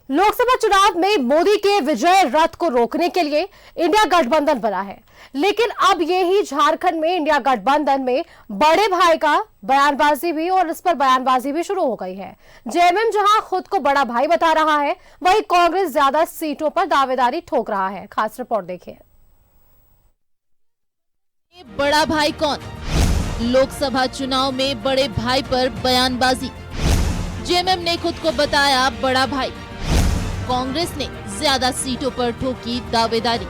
लोकसभा चुनाव में मोदी के विजय रथ को रोकने के लिए इंडिया गठबंधन बना है, लेकिन अब ये ही झारखंड में इंडिया गठबंधन में बड़े भाई का बयानबाजी भी और इस पर बयानबाजी भी शुरू हो गई है। जेएमएम जहां खुद को बड़ा भाई बता रहा है, वहीं कांग्रेस ज्यादा सीटों पर दावेदारी ठोक रहा है। खास रिपोर्ट देखिए। बड़ा भाई कौन? लोकसभा चुनाव में बड़े भाई पर बयानबाजी। जेएमएम ने खुद को बताया बड़ा भाई। कांग्रेस ने ज्यादा सीटों पर ठोकी दावेदारी।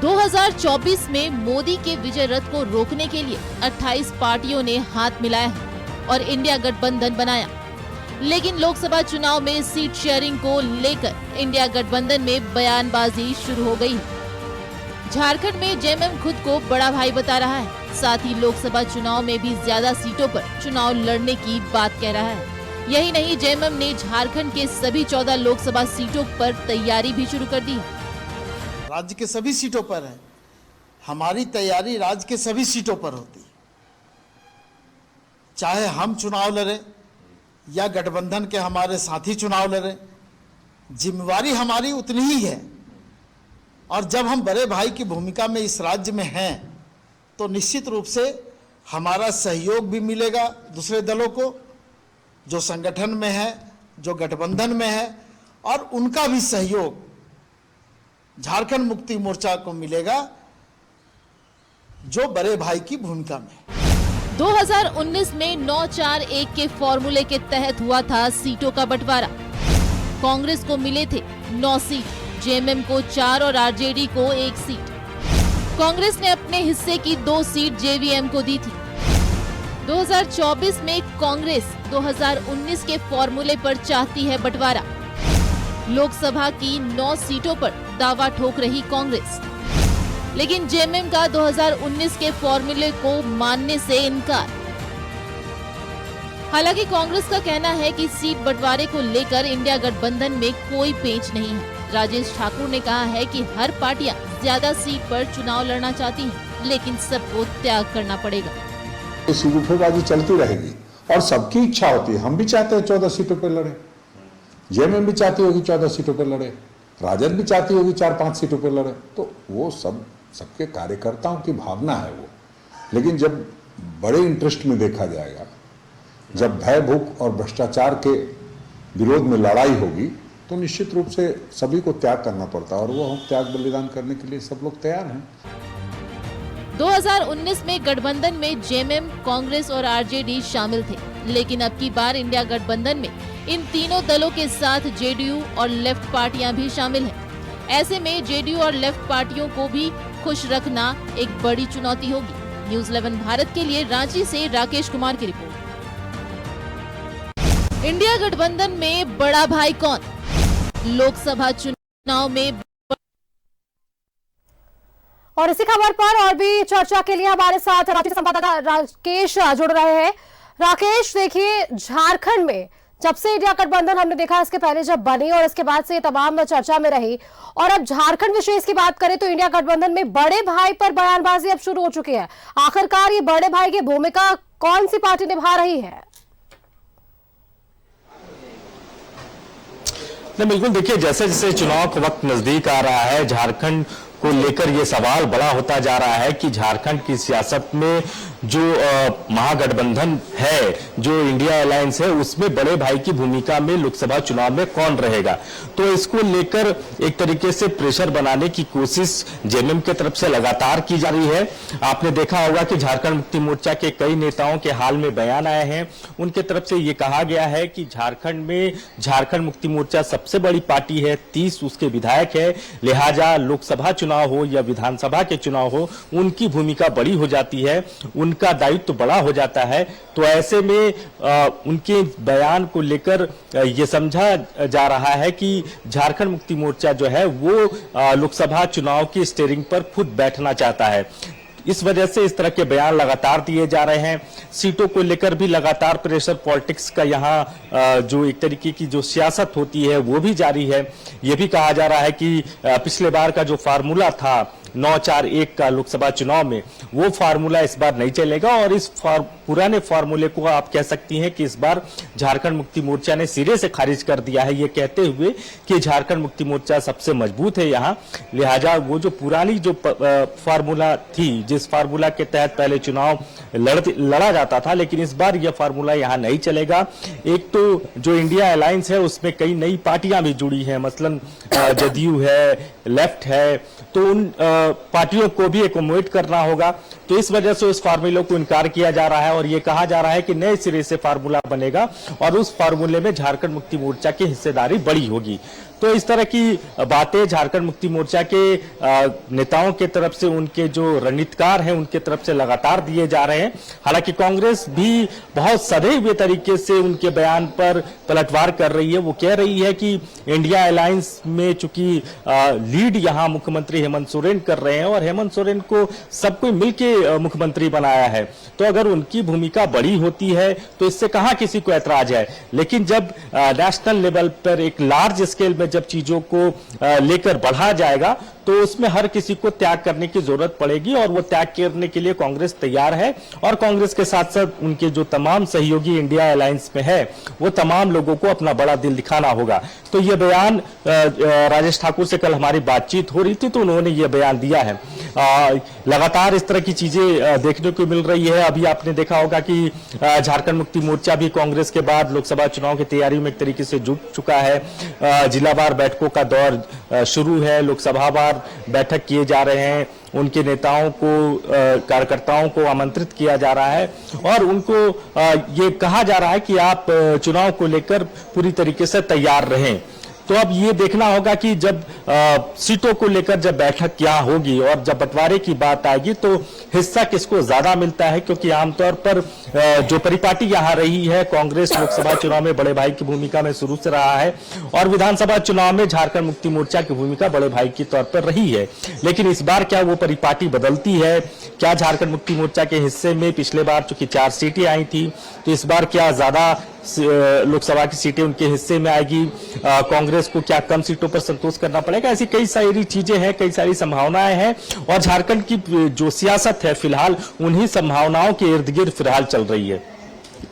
2024 में मोदी के विजय रथ को रोकने के लिए 28 पार्टियों ने हाथ मिलाया है और इंडिया गठबंधन बनाया, लेकिन लोकसभा चुनाव में सीट शेयरिंग को लेकर इंडिया गठबंधन में बयानबाजी शुरू हो गई है। झारखंड में जेएमएम खुद को बड़ा भाई बता रहा है, साथ ही लोकसभा चुनाव में भी ज्यादा सीटों पर चुनाव लड़ने की बात कह रहा है। यही नहीं, जेएमएम ने झारखंड के सभी 14 लोकसभा सीटों पर तैयारी भी शुरू कर दी है। राज्य के सभी सीटों पर है, हमारी तैयारी राज्य के सभी सीटों पर होती है। चाहे हम चुनाव लड़े या गठबंधन के हमारे साथी चुनाव लड़े, जिम्मेवारी हमारी उतनी ही है। और जब हम बड़े भाई की भूमिका में इस राज्य में हैं, तो निश्चित रूप से हमारा सहयोग भी मिलेगा दूसरे दलों को, जो संगठन में है, जो गठबंधन में है, और उनका भी सहयोग झारखंड मुक्ति मोर्चा को मिलेगा, जो बड़े भाई की भूमिका में। 2019 में 9-4-1 के फॉर्मूले के तहत हुआ था सीटों का बंटवारा। कांग्रेस को मिले थे 9 सीट, जेएमएम को 4 और आरजेडी को 1 सीट। कांग्रेस ने अपने हिस्से की 2 सीट जेवीएम को दी थी। 2024 में कांग्रेस 2019 के फॉर्मूले पर चाहती है बंटवारा। लोकसभा की 9 सीटों पर दावा ठोक रही कांग्रेस, लेकिन जेएमएम का 2019 के फॉर्मूले को मानने से इनकार। हालांकि कांग्रेस का कहना है कि सीट बंटवारे को लेकर इंडिया गठबंधन में कोई पेंच नहीं है। राजेश ठाकुर ने कहा है कि हर पार्टियां ज्यादा सीट पर चुनाव लड़ना चाहती हैं, लेकिन सबको त्याग करना पड़ेगा। सीटोबाजी चलती रहेगी और सबकी इच्छा होती है। हम भी चाहते हैं 14 सीटों पर लड़े, जेएमएम भी चाहती होगी 14 सीटों पर लड़े, राजद भी चाहती होगी 4-5 सीटों पर लड़े। तो वो सबके कार्यकर्ताओं की भावना है वो। लेकिन जब बड़े इंटरेस्ट में देखा जाएगा, जब भय, भूख और भ्रष्टाचार के विरोध में लड़ाई होगी, तो निश्चित रूप से सभी को त्याग करना पड़ता है, और वो हम त्याग बलिदान करने के लिए सब लोग तैयार हैं। 2019 में गठबंधन में जेएमएम, कांग्रेस और आरजेडी शामिल थे, लेकिन अब की बार इंडिया गठबंधन में इन तीनों दलों के साथ जेडीयू और लेफ्ट पार्टियां भी शामिल हैं। ऐसे में जेडीयू और लेफ्ट पार्टियों को भी खुश रखना एक बड़ी चुनौती होगी। न्यूज़ 11 भारत के लिए रांची से राकेश कुमार की रिपोर्ट। इंडिया गठबंधन में बड़ा भाई कौन? लोकसभा चुनाव में। और इसी खबर पर और भी चर्चा के लिए हमारे साथ रांची संवाददाता राकेश जुड़ रहे हैं। राकेश, देखिए, झारखंड में जब से इंडिया गठबंधन हमने देखा, इसके पहले जब बनी और इसके बाद से ये तमाम चर्चा में रही, और अब झारखंड विशेष की बात करें तो इंडिया गठबंधन में बड़े भाई पर बयानबाजी अब शुरू हो चुकी है। आखिरकार ये बड़े भाई की भूमिका कौन सी पार्टी निभा रही है? नहीं, बिल्कुल, देखिए, जैसे जैसे चुनाव का वक्त नजदीक आ रहा है, झारखंड को लेकर ये सवाल बड़ा होता जा रहा है कि झारखंड की सियासत में जो महागठबंधन है, जो इंडिया अलायंस है, उसमें बड़े भाई की भूमिका में लोकसभा चुनाव में कौन रहेगा। तो इसको लेकर एक तरीके से प्रेशर बनाने की कोशिश जेएमएम की तरफ से लगातार की जा रही है। आपने देखा होगा कि झारखंड मुक्ति मोर्चा के कई नेताओं के हाल में बयान आए हैं। उनके तरफ से ये कहा गया है कि झारखंड में झारखंड मुक्ति मोर्चा सबसे बड़ी पार्टी है, 30 उसके विधायक है, लिहाजा लोकसभा चुनाव हो या विधानसभा के चुनाव हो, उनकी भूमिका बड़ी हो जाती है, उनका दायित्व बड़ा हो जाता है। तो ऐसे में उनके बयान को लेकर ये समझा जा रहा है कि झारखंड मुक्ति मोर्चा जो है वो लोकसभा चुनाव की स्टीयरिंग पर खुद बैठना चाहता है। इस वजह से इस तरह के बयान लगातार दिए जा रहे हैं। सीटों को लेकर भी लगातार प्रेशर पॉलिटिक्स का यहाँ जो एक तरीके की जो सियासत होती है वो भी जारी है। ये भी कहा जा रहा है कि पिछले बार का जो फार्मूला था 9-4-1 का लोकसभा चुनाव में, वो फार्मूला इस बार नहीं चलेगा। और इस पुराने फार्मूले को आप कह सकती हैं कि इस बार झारखंड मुक्ति मोर्चा ने सिरे से खारिज कर दिया है, ये कहते हुए कि झारखंड मुक्ति मोर्चा सबसे मजबूत है यहाँ, लिहाजा वो जो पुरानी जो फार्मूला थी, जिस फार्मूला के तहत पहले चुनाव लड़ा जाता था, लेकिन इस बार यह फार्मूला यहाँ नहीं चलेगा। एक तो जो इंडिया अलायंस है उसमें कई नई पार्टियां भी जुड़ी हैं, मसलन जदयू है, लेफ्ट है, तो उन पार्टियों को भी एकोमोडेट करना होगा। तो इस वजह से उस फार्मूले को इनकार किया जा रहा है और ये कहा जा रहा है कि नए सिरे से फार्मूला बनेगा और उस फार्मूले में झारखंड मुक्ति मोर्चा की हिस्सेदारी बड़ी होगी। तो इस तरह की बातें झारखंड मुक्ति मोर्चा के नेताओं के तरफ से, उनके जो रणनीतिकार हैं उनके तरफ से लगातार दिए जा रहे हैं। हालांकि कांग्रेस भी बहुत सधे हुए तरीके से उनके बयान पर पलटवार कर रही है। वो कह रही है कि इंडिया अलायंस में चूंकि लीड यहां मुख्यमंत्री हेमंत सोरेन कर रहे हैं और हेमंत सोरेन को सब कोई मिलकर मुख्यमंत्री बनाया है, तो अगर उनकी भूमिका बड़ी होती है तो इससे कहां किसी को ऐतराज है। लेकिन जब नेशनल लेवल पर एक लार्ज स्केल में जब चीजों को लेकर बढ़ा जाएगा तो उसमें हर किसी को त्याग करने की जरूरत पड़ेगी और वो त्याग करने के लिए कांग्रेस तैयार है। और कांग्रेस के साथ साथ उनके जो तमाम सहयोगी इंडिया अलायंस में है वो तमाम लोगों को अपना बड़ा दिल दिखाना होगा। तो ये बयान राजेश ठाकुर से कल हमारी बातचीत हो रही थी तो उन्होंने ये बयान दिया है। लगातार इस तरह की चीजें देखने को मिल रही है। अभी आपने देखा होगा कि झारखंड मुक्ति मोर्चा भी कांग्रेस के बाद लोकसभा चुनाव की तैयारी में एक तरीके से जुट चुका है। जिलावार बैठकों का दौर शुरू है, लोकसभा वार बैठक किए जा रहे हैं, उनके नेताओं को, कार्यकर्ताओं को आमंत्रित किया जा रहा है और उनको ये कहा जा रहा है कि आप चुनाव को लेकर पूरी तरीके से तैयार रहें। तो अब ये देखना होगा कि जब सीटों को लेकर जब बैठक यहाँ होगी और जब बंटवारे की बात आएगी तो हिस्सा किसको ज्यादा मिलता है, क्योंकि आमतौर पर जो परिपाटी यहाँ रही है, कांग्रेस लोकसभा चुनाव में बड़े भाई की भूमिका में शुरू से रहा है और विधानसभा चुनाव में झारखंड मुक्ति मोर्चा की भूमिका बड़े भाई के तौर पर रही है। लेकिन इस बार क्या वो परिपाटी बदलती है? क्या झारखंड मुक्ति मोर्चा के हिस्से में पिछले बार चूंकि 4 सीटें आई थी, तो इस बार क्या ज्यादा लोकसभा की सीटें उनके हिस्से में आएगी? कांग्रेस को क्या कम सीटों पर संतोष करना पड़ेगा? ऐसी कई सारी चीजें हैं, कई सारी संभावनाएं हैं और झारखंड की जो सियासत है फिलहाल उन्हीं संभावनाओं के इर्द गिर्द फिलहाल चल रही है।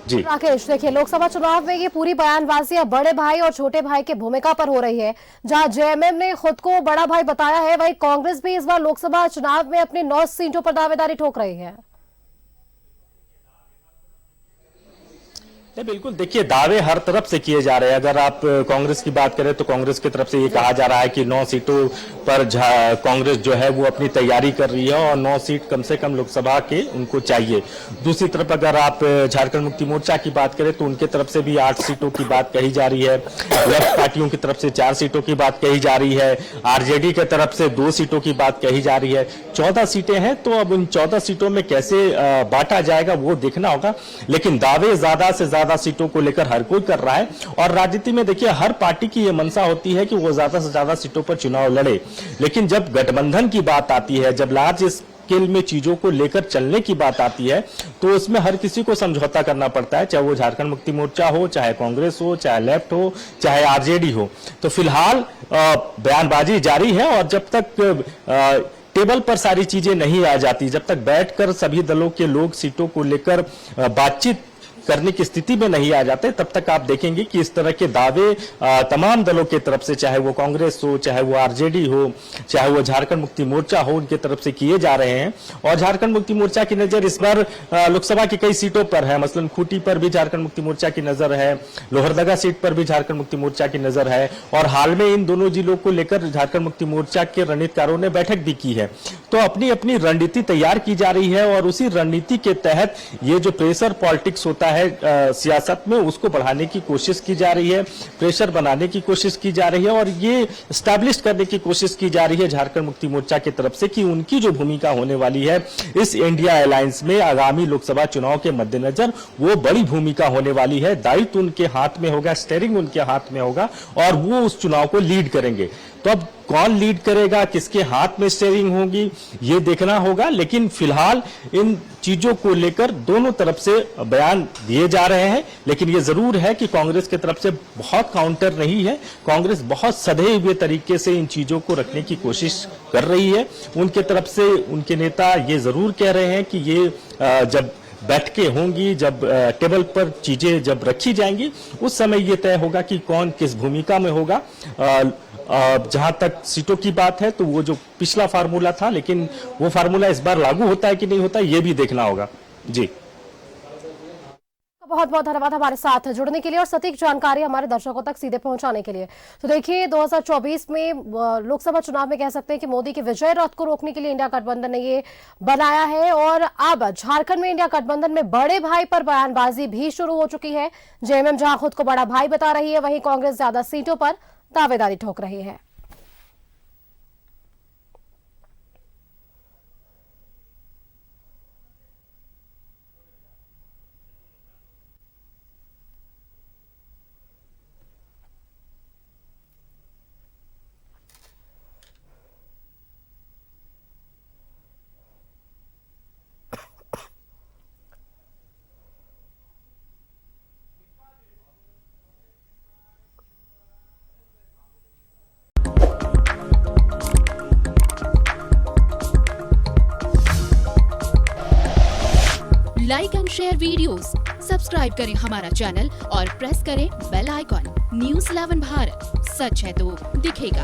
जी राकेश, देखिए लोकसभा चुनाव में ये पूरी बयानबाजी अब बड़े भाई और छोटे भाई की भूमिका पर हो रही है। जहां जेएमएम ने खुद को बड़ा भाई बताया है, वहीं कांग्रेस भी इस बार लोकसभा चुनाव में अपनी 9 सीटों पर दावेदारी ठोक रही है। बिल्कुल, देखिए दावे हर तरफ से किए जा रहे हैं। अगर आप कांग्रेस की बात करें तो कांग्रेस की तरफ से ये कहा जा रहा है कि 9 सीटों पर कांग्रेस जो है वो अपनी तैयारी कर रही है और 9 सीट कम से कम लोकसभा के उनको चाहिए। दूसरी तरफ अगर आप झारखंड मुक्ति मोर्चा की बात करें तो उनके तरफ से भी 8 सीटों की बात कही जा रही है। लेफ्ट पार्टियों की तरफ से 4 सीटों की बात कही जा रही है। आरजेडी की तरफ से 2 सीटों की बात कही जा रही है। 14 सीटें हैं, तो अब उन 14 सीटों में कैसे बांटा जाएगा वो देखना होगा। लेकिन दावे ज्यादा से ज्यादा सीटों को लेकर हर कोई कर रहा है और राजनीति में देखिए हर पार्टी की ये मंशा होती है कि वो ज्यादा से ज्यादा सीटों पर चुनाव लड़े। लेकिन जब गठबंधन की बात आती है, जब लार्ज स्केल में चीजों को लेकर चलने की बात आती है, तो उसमें हर किसी को समझौता करना पड़ता है, चाहे वो झारखंड मुक्ति मोर्चा हो, चाहे कांग्रेस हो, चाहे लेफ्ट हो, चाहे आरजेडी हो। तो फिलहाल बयानबाजी जारी है और जब तक टेबल पर सारी चीजें नहीं आ जाती, जब तक बैठकर सभी दलों के लोग सीटों को लेकर बातचीत करने की स्थिति में नहीं आ जाते, तब तक आप देखेंगे कि इस तरह के दावे तमाम दलों की तरफ से, चाहे वो कांग्रेस हो, चाहे वो आरजेडी हो, चाहे वो झारखंड मुक्ति मोर्चा हो, उनकी तरफ से किए जा रहे हैं। और झारखंड मुक्ति मोर्चा की नजर इस बार लोकसभा की कई सीटों पर है, मसलन खूंटी पर भी झारखंड मुक्ति मोर्चा की नजर है, लोहरदगा सीट पर भी झारखंड मुक्ति मोर्चा की नजर है और हाल में इन दोनों जिलों को लेकर झारखंड मुक्ति मोर्चा के रणनीतिकारों ने बैठक भी की है। तो अपनी अपनी रणनीति तैयार की जा रही है और उसी रणनीति के तहत ये जो प्रेशर पॉलिटिक्स होता है सियासत में, उसको बढ़ाने की कोशिश की जा रही है, प्रेशर बनाने की कोशिश की जा रही है और ये स्टैब्लिश करने की कोशिश की जा रही है झारखंड मुक्ति मोर्चा की तरफ से कि उनकी जो भूमिका होने वाली है इस इंडिया अलायंस में आगामी लोकसभा चुनाव के मद्देनजर, वो बड़ी भूमिका होने वाली है। दायित्व उनके हाथ में होगा, स्टीयरिंग उनके हाथ में होगा और वो उस चुनाव को लीड करेंगे। तो अब कौन लीड करेगा, किसके हाथ में स्टीयरिंग होगी, ये देखना होगा। लेकिन फिलहाल इन चीजों को लेकर दोनों तरफ से बयान दिए जा रहे हैं, लेकिन ये जरूर है कि कांग्रेस की तरफ से बहुत काउंटर नहीं है। कांग्रेस बहुत सधे हुए तरीके से इन चीजों को रखने की कोशिश कर रही है। उनके तरफ से उनके नेता ये जरूर कह रहे हैं कि ये जब बैठकें होंगी, जब टेबल पर चीजें जब रखी जाएंगी, उस समय ये तय होगा कि कौन किस भूमिका में होगा। जहां तक सीटों की बात है तो वो जो पिछला फार्मूला था, लेकिन वो फार्मूला इस बार लागू होता है कि नहीं होता, ये भी देखना होगा। जी, बहुत बहुत धन्यवाद हमारे साथ जुड़ने के लिए और सटीक जानकारी हमारे दर्शकों तक सीधे पहुंचाने के लिए। तो देखिए, 2024 में लोकसभा चुनाव में कह सकते हैं कि मोदी के विजय रथ को रोकने के लिए इंडिया गठबंधन ने ये बनाया है और अब झारखंड में इंडिया गठबंधन में बड़े भाई पर बयानबाजी भी शुरू हो चुकी है। जेएमएम जहां खुद को बड़ा भाई बता रही है, वहीं कांग्रेस ज्यादा सीटों पर दावेदारी ठोक रही है। Like and share videos, subscribe करें हमारा चैनल और प्रेस करें बेल आइकॉन। न्यूज़ 11 भारत, सच है तो दिखेगा।